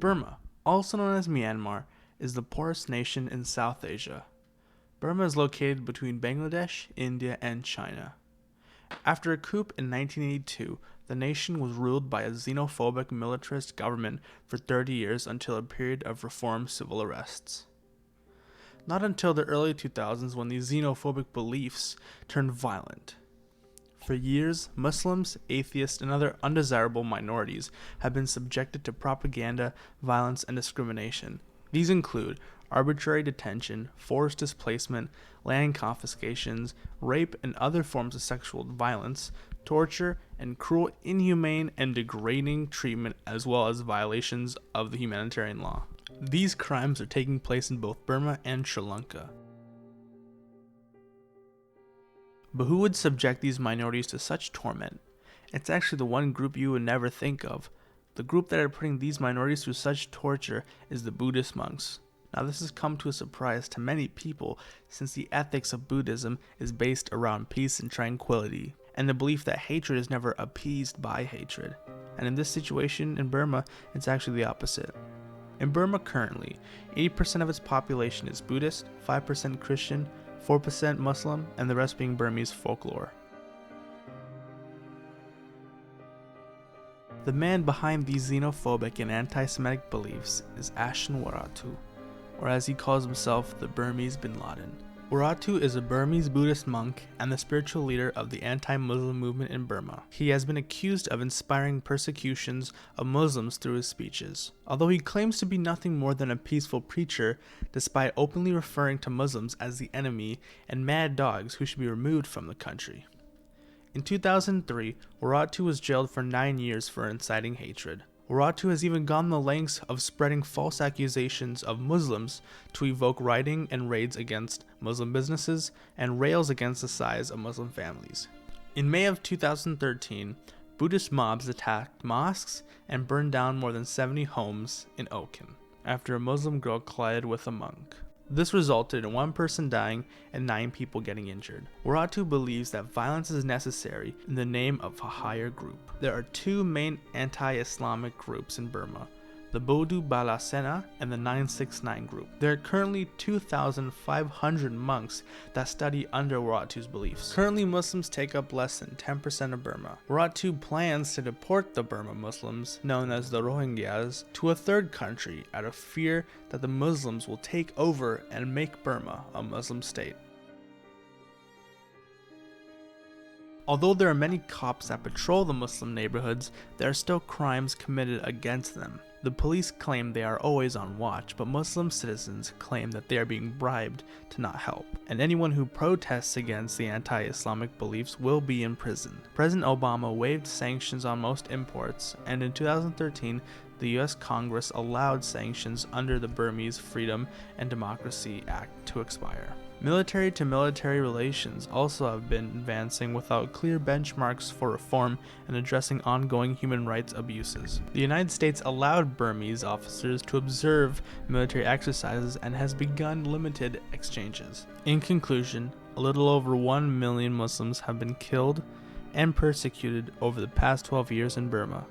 Burma, also known as Myanmar, is the poorest nation in South Asia. Burma is located between Bangladesh, India, and China. After a coup in 1982, the nation was ruled by a xenophobic militarist government for 30 years until a period of reform civil arrests. Not until the early 2000s when these xenophobic beliefs turned violent. For years, Muslims, atheists, and other undesirable minorities have been subjected to propaganda, violence, and discrimination. These include arbitrary detention, forced displacement, land confiscations, rape, and other forms of sexual violence, torture, and cruel, inhumane, and degrading treatment, as well as violations of the humanitarian law. These crimes are taking place in both Burma and Sri Lanka. But who would subject these minorities to such torment? It's actually the one group you would never think of. The group that are putting these minorities through such torture is the Buddhist monks. Now this has come to a surprise to many people since the ethics of Buddhism is based around peace and tranquility, and the belief that hatred is never appeased by hatred. And in this situation in Burma, it's actually the opposite. In Burma currently, 80% of its population is Buddhist, 5% Christian, 4% Muslim, and the rest being Burmese folklore. The man behind these xenophobic and anti-Semitic beliefs is Ashin Waratu, or as he calls himself, the Burmese Bin Laden. Waratu is a Burmese Buddhist monk and the spiritual leader of the anti-Muslim movement in Burma. He has been accused of inspiring persecutions of Muslims through his speeches. Although he claims to be nothing more than a peaceful preacher, despite openly referring to Muslims as the enemy and mad dogs who should be removed from the country. In 2003, Waratu was jailed for 9 years for inciting hatred. Waratu has even gone the lengths of spreading false accusations of Muslims to evoke rioting and raids against Muslim businesses and rails against the size of Muslim families. In May of 2013, Buddhist mobs attacked mosques and burned down more than 70 homes in Oken after a Muslim girl collided with a monk. This resulted in 1 person dying and 9 people getting injured. Waratu believes that violence is necessary in the name of a higher group. There are 2 main anti-Islamic groups in Burma, the Bodu Bala Sena and the 969 group. There are currently 2,500 monks that study under Waratu's beliefs. Currently, Muslims take up less than 10% of Burma. Waratu plans to deport the Burma Muslims, known as the Rohingyas, to a third country out of fear that the Muslims will take over and make Burma a Muslim state. Although there are many cops that patrol the Muslim neighborhoods, there are still crimes committed against them. The police claim they are always on watch, but Muslim citizens claim that they are being bribed to not help, and anyone who protests against the anti-Islamic beliefs will be in prison. President Obama waived sanctions on most imports, and in 2013, the US Congress allowed sanctions under the Burmese Freedom and Democracy Act to expire. Military-to-military relations also have been advancing without clear benchmarks for reform and addressing ongoing human rights abuses. The United States allowed Burmese officers to observe military exercises and has begun limited exchanges. In conclusion, a little over 1 million Muslims have been killed and persecuted over the past 12 years in Burma.